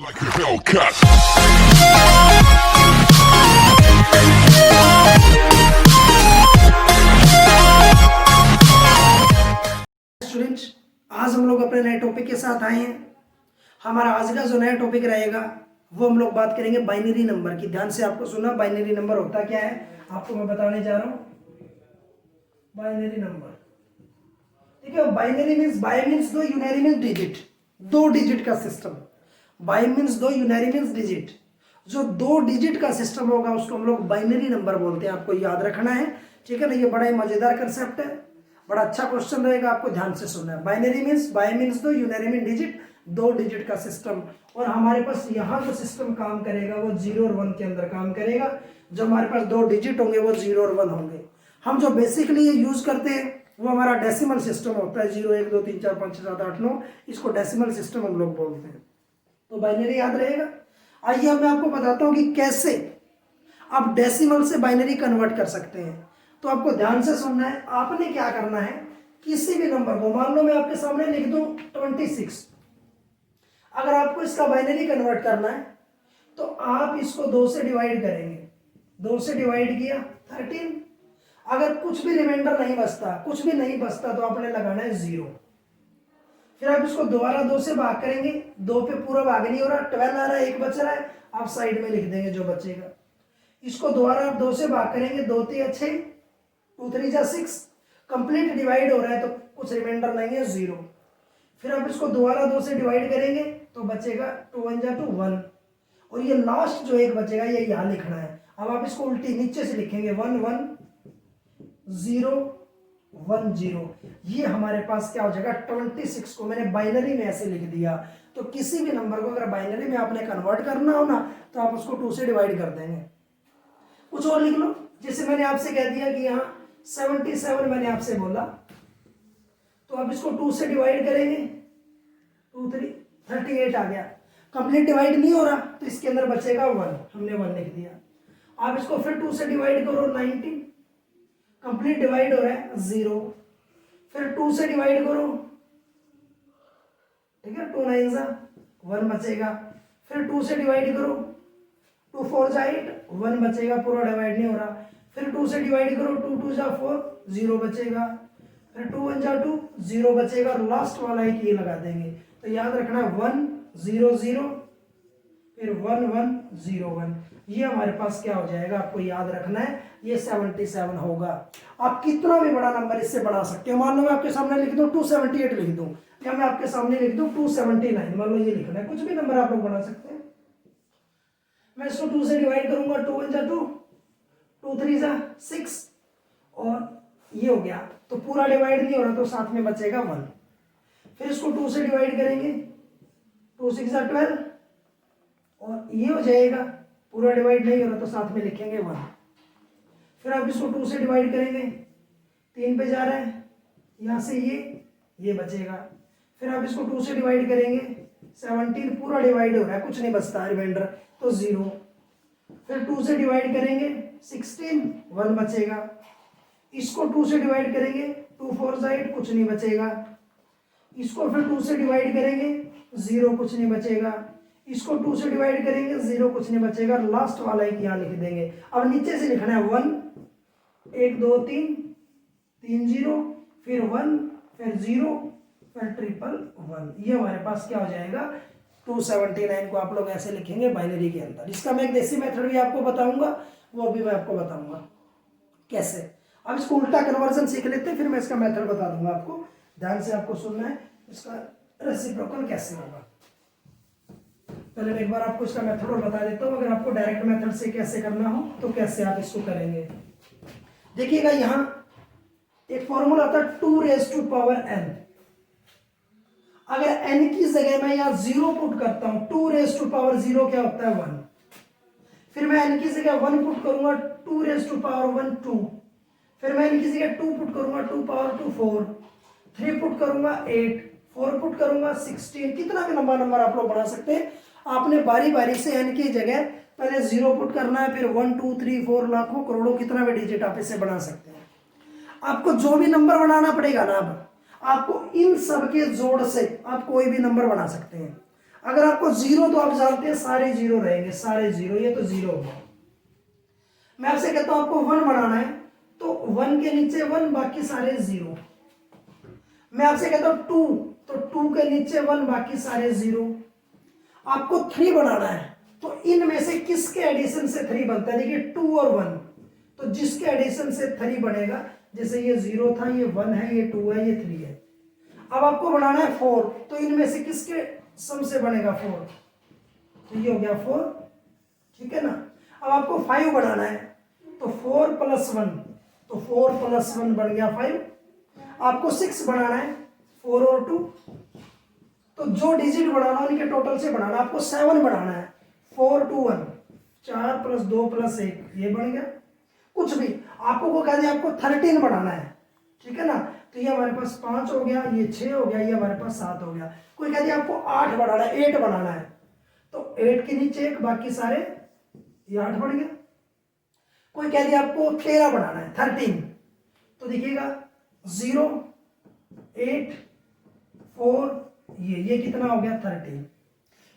Like a Hellcat. Students, आज हम लोग अपने नए टॉपिक के साथ आए हैं। हमारा आज का जो नया टॉपिक रहेगा वो हम लोग बात करेंगे बाइनरी नंबर की। ध्यान से आपको सुना, बाइनरी नंबर होता क्या है आपको मैं बताने जा रहा हूँ। बाइनरी नंबर, ठीक है। बाइनरी मीन्स, बाय मीन्स दो, यूनरी मीन्स डिजिट, दो डिजिट का सिस्टम। बाय मीन्स दो, यूनरी मीन्स डिजिट। जो दो डिजिट का सिस्टम होगा उसको हम लोग बाइनरी नंबर बोलते हैं। आपको याद रखना है, ठीक है ना। ये बड़ा ही मजेदार कंसेप्ट है, बड़ा अच्छा क्वेश्चन रहेगा, आपको ध्यान से सुनना है। बाइनरी मीन्स, बाय मीन्स दो, यूनरी मीन डिजिट, दो डिजिट का सिस्टम। और हमारे पास यहाँ जो सिस्टम काम करेगा वो 0 और 1 के अंदर काम करेगा। जो हमारे पास दो डिजिट होंगे वो 0 और 1 होंगे। हम जो बेसिकली ये यूज करते हैं वो हमारा डेसिमल सिस्टम होता है। 0 1 2 3 4 5 6 7 8 9, इसको डेसिमल सिस्टम हम लोग बोलते हैं। तो बाइनरी याद रहेगा। आइए अब मैं आपको बताता हूँ कि कैसे आप डेसिमल से बाइनरी कन्वर्ट कर सकते हैं। तो आपको ध्यान से सुनना है। आपने क्या करना है, किसी भी नंबर को, मान लो मैं आपके सामने लिख दूं 26, अगर आपको इसका बाइनरी कन्वर्ट करना है तो आप इसको 2 से डिवाइड करेंगे। 2 से डिवाइड किया 13। अगर कुछ भी रिमाइंडर नहीं बचता, कुछ भी नहीं बचता, तो आपने लगाना है 0। फिर आप इसको दोबारा 2 से भाग करेंगे, 2 पे पूरा भाग नहीं हो रहा, 12 आ रहा है, 1 बच रहा है, आप साइड में लिख देंगे जो बचेगा। इसको दोबारा आप 2 से भाग करेंगे, 2 3 6, 2 3 6, कंप्लीट डिवाइड हो रहा है तो कुछ रिमाइंडर नहीं है, 0। फिर आप इसको दोबारा 2 से डिवाइड करेंगे तो बचेगा 2 1 जा 2 1, और ये लास्ट जो एक बचेगा ये यहाँ लिखना है। अब आप इसको उल्टी नीचे से लिखेंगे 1 1 0 1 0। ये हमारे पास क्या हो जाएगा, 26 को मैंने बाइनरी में ऐसे लिख दिया। तो किसी भी नंबर को अगर बाइनरी में आपने कन्वर्ट करना हो ना तो आप उसको 2 से डिवाइड कर देंगे। कुछ और लिख लो, जैसे मैंने आपसे कह दिया कि यहाँ 77 मैंने आपसे बोला, तो आप इसको 2 से डिवाइड करेंगे, 2 3 38 आ गया। कंप्लीट डिवाइड नहीं हो रहा तो इसके अंदर बचेगा 1, हमने 1 लिख दिया। आप इसको फिर 2 से डिवाइड करो 19, कंप्लीट डिवाइड हो रहा है 0। फिर 2 से डिवाइड करो, ठीक है, 2 9 जा 1 बचेगा। फिर 2 से डिवाइड करो, 2 4 जा 8, 1 बचेगा, पूरा डिवाइड नहीं हो रहा। फिर 2 से डिवाइड करो, 2 2 जा 4, 0 बचेगा। फिर 2 1 जा 2, 0 बचेगा, और लास्ट वाला एक ये लगा देंगे। तो याद रखना 1 0 0, फिर 1 1 0 1। ये हमारे पास क्या हो जाएगा, आपको याद रखना है, ये 77 होगा। आप कितना भी बड़ा नंबर इससे बना सकते हो। मान लो मैं आपके सामने लिख दूं 278 लिख दूं, या मैं आपके सामने लिख दूं 279, मान लो ये लिखना है, कुछ भी नंबर आप लोग बना सकते हैं। मैं इसको 2 से डिवाइड करूंगा, 2 1 जा 2, 2 3 जा 6, और ये हो गया। तो पूरा डिवाइड नहीं हो रहा तो साथ में बचेगा 1। फिर इसको 2 से डिवाइड करेंगे, 2 6 जा 12, और ये हो जाएगा। पूरा डिवाइड नहीं हो रहा तो साथ में लिखेंगे 1। फिर आप इसको 2 से डिवाइड करेंगे, 3 पे जा रहा है, यहाँ से ये बचेगा। फिर आप इसको 2 से डिवाइड करेंगे, 17, पूरा डिवाइड हो रहा है, कुछ नहीं बचता रिमाइंडर, तो 0। फिर 2 से डिवाइड करेंगे 16, 1 बचेगा। इसको 2 से डिवाइड करेंगे, 2 4 जा 8, कुछ नहीं बचेगा। इसको फिर 2 से डिवाइड करेंगे, 0, कुछ नहीं बचेगा। इसको 2 से डिवाइड करेंगे, 0, कुछ नहीं बचेगा। लास्ट वाला एक यहाँ लिख देंगे। अब नीचे से लिखना है 1 1 2 3 3 0, फिर 1, फिर 0, फिर 1 ये हमारे पास क्या हो जाएगा, 279 को आप लोग ऐसे लिखेंगे बाइनरी के अंदर। इसका मैं एक देसी मेथड भी आपको बताऊंगा, वो भी मैं आपको बताऊंगा कैसे। अब इसको उल्टा कन्वर्जन सीख लेते हैं, फिर मैं इसका मेथड बता दूंगा आपको। ध्यान से आपको सुनना है, इसका रेसिप्रोकल कैसे होगा। पहले मैं एक बार आपको इसका मेथड और बता देता हूँ। अगर आपको डायरेक्ट मेथड से कैसे करना हो तो कैसे आप इसको करेंगे, देखिएगा। यहाँ एक फॉर्मूला आता है 2 raised to power n। अगर n की जगह मैं यहाँ 0 पुट करता हूँ, 2 raised to power 0 क्या होता है 1। फिर मैं n की जगह 1 पुट करूंगा, 2 raised to power 1 2। फिर मैं n की जगह 2 पुट करूंगा, 2 power 2 4। 3 पुट करूंगा 8, 4 पुट करूंगा 16। कितना भी लंबा नंबर आप लोग बना सकते हैं। आपने बारी बारी से n की जगह पहले 0 पुट करना है, फिर 1 2 3 4, लाखों करोड़ों कितना भी डिजिट आप इसे बना सकते हैं। आपको जो भी नंबर बनाना पड़ेगा ना, अब आपको इन सब के जोड़ से आप कोई भी नंबर बना सकते हैं। अगर आपको जीरो, तो आप जानते हैं सारे जीरो रहेंगे, सारे जीरो, ये तो जीरो होगा। मैं आपसे कहता हूं आपको वन बनाना है, तो वन के नीचे वन, बाकी सारे जीरो। मैं आपसे कहता हूं टू, तो टू के नीचे वन, बाकी सारे जीरो। आपको थ्री बनाना है, तो इनमें से किसके एडिशन से थ्री बनता है? देखिए टू और वन, तो जिसके एडिशन से थ्री बनेगा, जैसे ये जीरो था, ये वन है, ये टू है, ये थ्री है। अब आपको बनाना है फोर, तो इनमें से किसके सम से बनेगा फोर? तो ये हो गया फोर, ठीक है ना। अब आपको फाइव बनाना है, तो फोर प्लस वन, तो फोर प्लस वन बन गया फाइव। आपको सिक्स बनाना है, फोर और टू, तो जो डिजिट बनाना उनके टोटल से बनाना। आपको सेवन बनाना है, फोर टू वन, चार प्लस दो प्लस एक, ये बन गया। कुछ भी आपको को कह दिया आपको 13 बनाना है, ठीक है ना, तो ये हमारे पास 5 हो गया, ये 6 हो गया, ये हमारे पास 7 हो गया। कोई कह दिया आपको 8 बनाना है, 8 बनाना है, तो 8 के नीचे एक, बाकी सारे, ये 8 बन गया। कोई कह दिया आपको 13 बनाना है, 13, तो देखिएगा 0 8 4, ये कितना हो गया 13।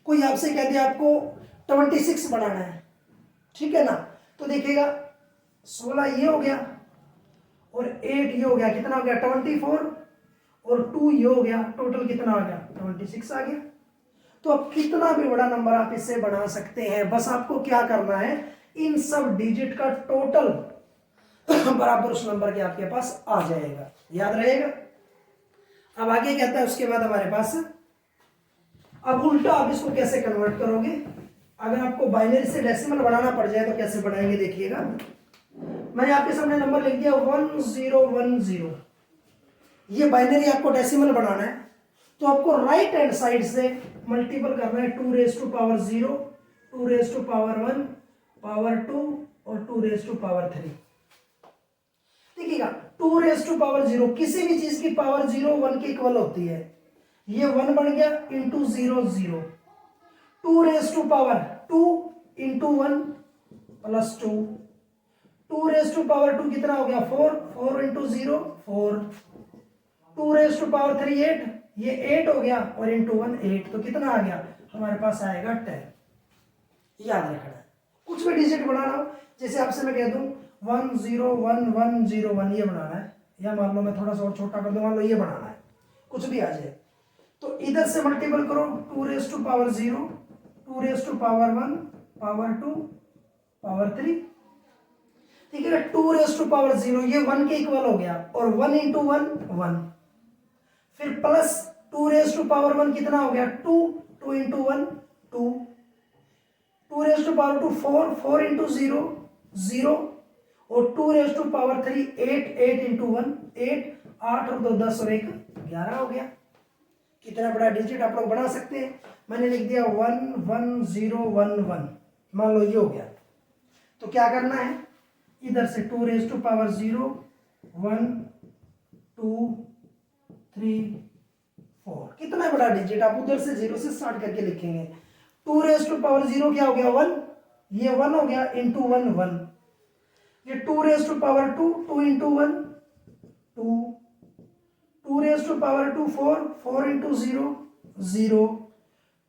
कोई आपसे कह दिया आपको 26 बनाना है, ठीक है ना, तो देखिएगा 16 ये हो गया और 8 ये हो गया, कितना हो गया 24, और 2 ये हो गया, टोटल कितना आ गया 26 आ गया। तो अब कितना भी बड़ा नंबर आप इससे बना सकते हैं, बस आपको क्या करना है, इन सब डिजिट का टोटल बराबर उस नंबर के आपके पास आ जाएगा, याद रहेगा। अब आगे कहता है उसके बाद हमारे पास, अब उल्टा आप इसको कैसे कन्वर्ट करोगे, अगर आपको बाइनरी से डेसिमल बनाना पड़ जाए तो कैसे बनाएंगे, देखिएगा। मैंने आपके सामने नंबर लिख दिया 1010, ये बाइनरी आपको डेसिमल बनाना है, तो आपको राइट हैंड साइड से मल्टीपल करना है, 2 raise to power 0, 2 raise to power 1, power 2 और 2 रेज़ टू पावर 3। देखिएगा 2 रेज़ टू पावर 0, किसी भी चीज की पावर 0 1 के इक्वल होती है, ये 1 बन गया, into 0 0। 2 raise to power 2 into 1 plus 2, 2 raise to power 2 कितना हो गया 4, 4 इंटू 0 4, 2 रेज़ टू पावर 3 8, ये 8 हो गया, और इंटू 1 8, तो कितना आ गया हमारे पास आएगा 10। याद रखना है, कुछ भी डिजिट बनाना हो, जैसे आपसे मैं कह दूं 1 0 1 1 0 1, ये बनाना है, या मान लो मैं थोड़ा सा और छोटा कर दूं, मान लो ये बनाना है, कुछ भी आ जाए, तो इधर से मल्टीपल करो, 2 raise to power 0, 2 raise to power 1, power 2, power 3, ठीक है। 2 रेज़ टू पावर 0, ये 1 के इक्वल हो गया, और 1 इंटू 1 1, फिर प्लस 2 रेज़ टू पावर 1 कितना हो गया 2, 2 into 1 2, 2 raise to power 2 4, 4 into 0 0, और 2 रेज़ टू पावर 3 8, 8 इंटू 1 8, 8 और 2 10 और 1 11 हो गया। कितना बड़ा डिजिट आप लोग बना सकते हैं, मैंने लिख दिया 1 1 0 1 1, मान लो ये हो गया। तो क्या करना है, इधर से 2 रेज़ टू पावर 0 1 2 3 4, कितना बड़ा डिजिट आप उधर से 0 से स्टार्ट करके लिखेंगे। 2 रेज़ टू पावर 0 क्या हो गया 1, ये 1 हो गया, इंटू 1 1, ये 2 raise to power 2 2 into 1 2, 2 raise to power 2 4, 4 into 0 0,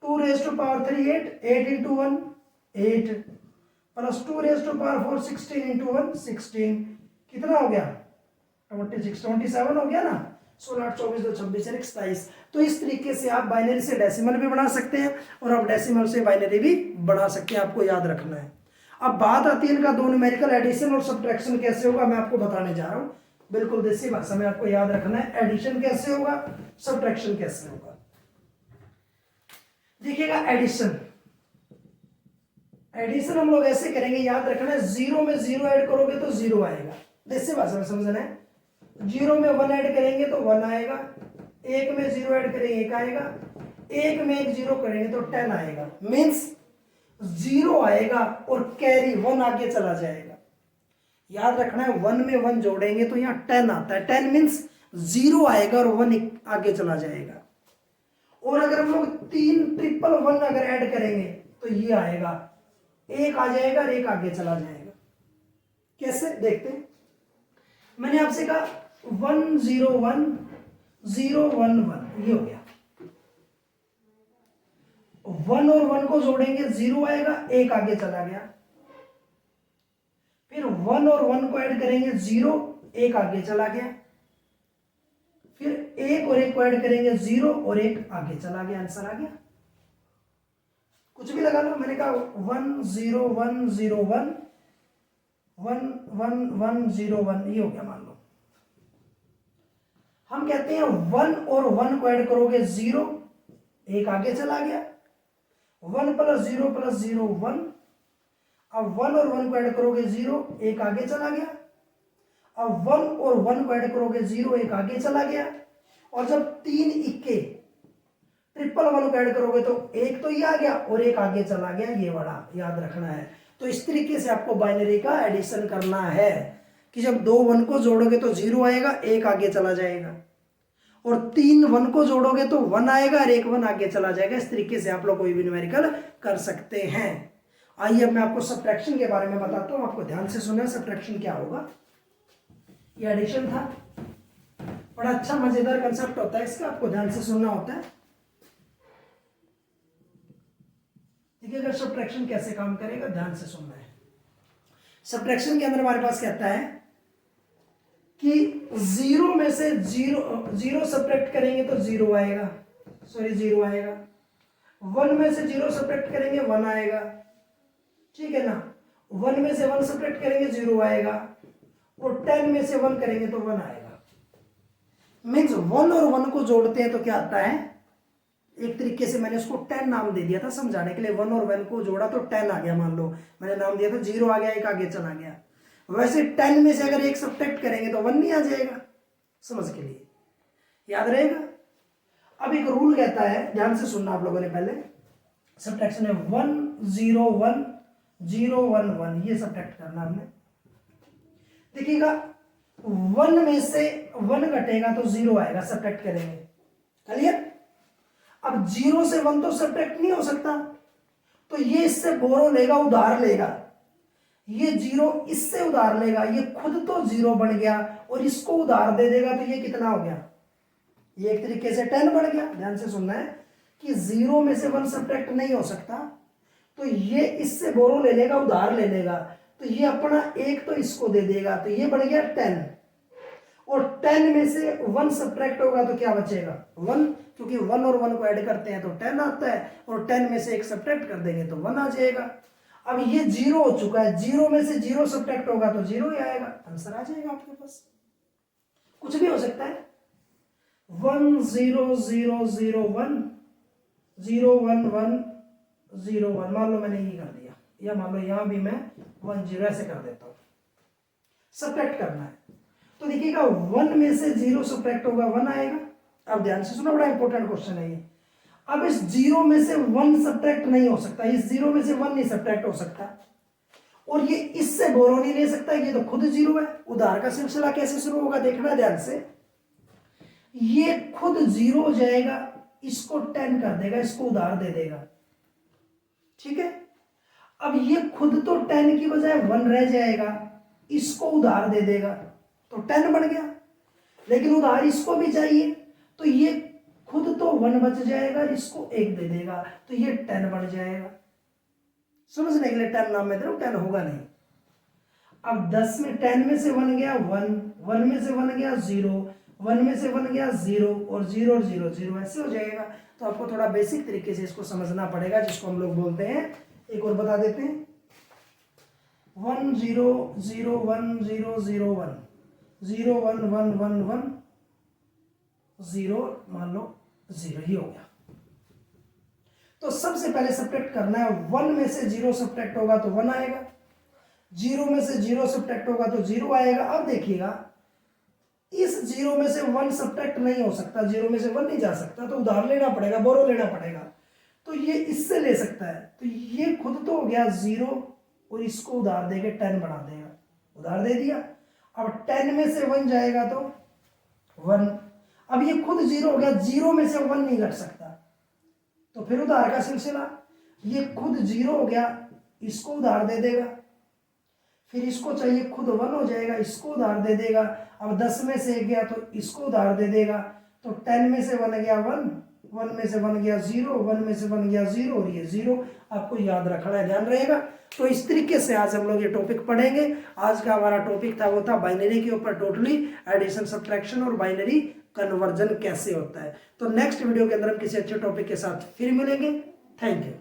2 raise to power 3 8, 8 into 1 8, plus 2 raise to power 4 16 into 1 16, कितना हो गया 26 27 हो गया ना, 16 8 24 2 26 और 27। तो इस तरीके से आप बाइनरी से डेसिमल भी बना सकते हैं, और आप डेसिमल से बाइनरी भी बना सकते हैं, आपको याद रखना है। अब बात आती है इनका दो न्यूमेरिकल एडिशन और सब्ट्रैक्शन कैसे होगा, मैं आपको बताने जा रहा हूं, बिल्कुल देसी भाषा में आपको याद रखना है, एडिशन कैसे होगा, सब्ट्रैक्शन कैसे होगा। देखिएगा एडिशन, एडिशन हम लोग ऐसे करेंगे, याद रखना है, 0 में 0 ऐड करोगे तो 0 आएगा, देसी भाषा में समझना है। 0 में 1 ऐड करेंगे तो 1 आएगा, 1 में 0 ऐड करेंगे 1 आएगा, 1 में 1 0 करेंगे तो 10 आएगा। मीन्स 0 आएगा और कैरी 1 आगे चला जाएगा। याद रखना है 1 में 1 जोड़ेंगे तो यहाँ 10 आता है, 10 मीन्स 0 आएगा और 1 आगे चला जाएगा। और अगर हम लोग 3 ट्रिपल 1 अगर ऐड करेंगे तो ये आएगा, 1 आ जाएगा और 1 आगे चला जाएगा। कैसे देखते हैं, मैंने आपसे कहा 1 0 1 0 1 1, ये हो गया। 1 और 1 को जोड़ेंगे 0 आएगा, 1 आगे चला गया। फिर 1 और 1 को ऐड करेंगे 0, 1 आगे चला गया। फिर 1 और 1 को ऐड करेंगे 0 और 1 आगे चला गया। आंसर आ गया। कुछ भी लगा लो, मैंने कहा 1 0 1 0 1 1 1 1 0 1, ये हो गया। मान लो हम कहते हैं 1 और 1 को ऐड करोगे 0, 1 आगे चला गया। 1 + 0 + 0 1। अब 1 और 1 को ऐड करोगे 0, 1 आगे चला गया। अब 1 और 1 को ऐड करोगे 0, 1 आगे चला गया। और जब 3 इक्के ट्रिपल 1 को ऐड करोगे तो 1 तो ये आ गया और 1 आगे चला गया। ये वाला याद रखना है। तो इस तरीके से आपको बाइनरी का एडिशन करना है कि जब 2 1 को जोड़ोगे तो 0 आएगा, 1 आगे चला जाएगा। और 3 1 को जोड़ोगे तो 1 आएगा और 1 1 आगे चला जाएगा। इस तरीके से आप लोग कोई भी न्यूमेरिकल कर सकते हैं। आइए अब मैं आपको सब्ट्रैक्शन के बारे में बताता हूं। आपको ध्यान से सुनना, सब्ट्रैक्शन क्या होगा। ये एडिशन था, बड़ा अच्छा मजेदार कंसेप्ट होता है इसका, आपको ध्यान से सुनना होता है। देखिएगा सब्ट्रैक्शन कैसे काम करेगा, ध्यान से सुनना है। सब्ट्रैक्शन के अंदर हमारे पास कहता है कि 0 में से 0 सब्ट्रैक्ट करेंगे तो 0 आएगा, 0 आएगा। 1 में से 0 सब्ट्रैक्ट करेंगे 1 आएगा, ठीक है ना। 1 में से 1 सब्ट्रैक्ट करेंगे 0 आएगा। और 10 में से 1 करेंगे तो 1 आएगा। मीन्स 1 और 1 को जोड़ते हैं तो क्या आता है, एक तरीके से मैंने उसको 10 नाम दे दिया था समझाने के लिए। 1 और 1 को जोड़ा तो 10 आ गया। मान लो मैंने नाम दिया था 0 आ गया, 1 आगे चला गया। वैसे 10 में से अगर 1 सब्ट्रैक्ट करेंगे तो 1 नहीं आ जाएगा। समझ के लिए याद रहेगा। अब एक रूल कहता है, ध्यान से सुनना आप लोगों ने। पहले सब्ट्रैक्शन है 1 0 1 0 1 1, ये सब्ट्रैक्ट करना हमने। देखिएगा 1 में से 1 घटेगा तो 0 आएगा, सब्ट्रैक्ट करेंगे। क्लियर। अब 0 से 1 तो सब्ट्रैक्ट नहीं हो सकता, तो ये इससे बोरो लेगा, उधार लेगा। ये 0 इससे उधार लेगा, ये खुद तो 0 बन गया और इसको उधार दे देगा तो ये कितना हो गया, ये एक तरीके से 10 बढ़ गया। ध्यान से सुनना है कि 0 में से 1 सब्ट्रैक्ट नहीं हो सकता, तो ये इससे बोरो ले लेगा, उधार ले लेगा, तो ये अपना 1 तो इसको दे देगा, तो ये बढ़ गया 10। और 10 में से 1 सब्ट्रैक्ट होगा तो क्या बचेगा 1, क्योंकि 1 और 1 को ऐड करते हैं तो 10 आता है। और 10 में से 1 सब्ट्रैक्ट कर देंगे तो 1 आ जाएगा। अब ये 0 हो चुका है, 0 में से 0 सब्ट्रैक्ट होगा तो 0 ही आएगा। आंसर आ जाएगा आपके पास। कुछ भी हो सकता है। 1 0 0 0 1 0 1 1 0 1, मान लो मैंने ये कर दिया, या मान लो यहां भी मैं 1 0 ऐसे कर देता हूं। सब्ट्रैक्ट करना है तो देखिएगा 1 में से 0 सब्ट्रैक्ट होगा 1 आएगा। अब ध्यान से सुनो, बड़ा इंपॉर्टेंट क्वेश्चन है ये। अब इस 0 में से 1 सब्ट्रैक्ट नहीं हो सकता, इस 0 में से 1 नहीं सब्ट्रैक्ट हो सकता, और ये इससे बोरो नहीं ले सकता, ये तो खुद 0 है। उधार का सिलसिला कैसे शुरू होगा देखना ध्यान से। ये खुद 0 हो जाएगा, इसको 10 कर देगा, इसको उधार दे देगा, ठीक है। अब ये खुद तो 10 की बजाय 1 रह जाएगा, इसको उधार दे देगा तो 10 बढ़ गया। लेकिन उधार इसको भी चाहिए, तो ये खुद तो 1 बच जाएगा, इसको 1 दे देगा, तो ये 10 बढ़ जाएगा। समझने के लिए 10 नाम में दे रहा हूं, 10 होगा नहीं। अब 10 में 10 में से 1 गया 1, 1 में से 1 गया 0, 1 में से 1 गया 0, और 0 और 0 0 ऐसे हो जाएगा। तो आपको थोड़ा बेसिक तरीके से इसको समझना पड़ेगा, जिसको हम लोग बोलते हैं, एक और बता देते हैं, 1 0 0 1 0 0 1 0 1 1 1 1 0, मान लो 0 ही हो गया। तो सबसे पहले सब्ट्रैक्ट करना है। 1 में से 0 सब्ट्रैक्ट होगा तो 1 आएगा, 0 में से 0 सब्ट्रैक्ट होगा तो 0 आएगा। अब देखिएगा इस 0 में से 1 सब्ट्रैक्ट नहीं हो सकता, 0 में से 1 नहीं जा सकता, तो उधार लेना पड़ेगा, बोरो लेना पड़ेगा। तो ये इससे ले सकता है, तो ये खुद तो हो गया 0 और इसको उधार देके 10 बढ़ा देगा, उधार दे दिया। अब 10 में से 1 जाएगा तो 1। अब ये खुद 0 हो गया, 0 में से 1 नहीं घट सकता, तो फिर उधार का सिलसिला, ये खुद 0 हो गया, इसको उधार दे देगा, फिर इसको चाहिए खुद 1 हो जाएगा, इसको उधार दे देगा। अब 10 में से 1 गया तो इसको उधार दे देगा, तो 10 में से 1 गया 1, 1 में से 1 गया 0, 1 में से 1 गया 0 और ये 0 आपको याद रखना है, ध्यान रहेगा। तो इस तरीके से आज हम लोग ये टॉपिक पढ़ेंगे। आज का हमारा टॉपिक था वो था बाइनरी के ऊपर टोटली, एडिशन सब्ट्रैक्शन और बाइनरी कन्वर्जन कैसे होता है। तो नेक्स्ट वीडियो के अंदर हम किसी अच्छे टॉपिक के साथ फिर मिलेंगे। Thank you.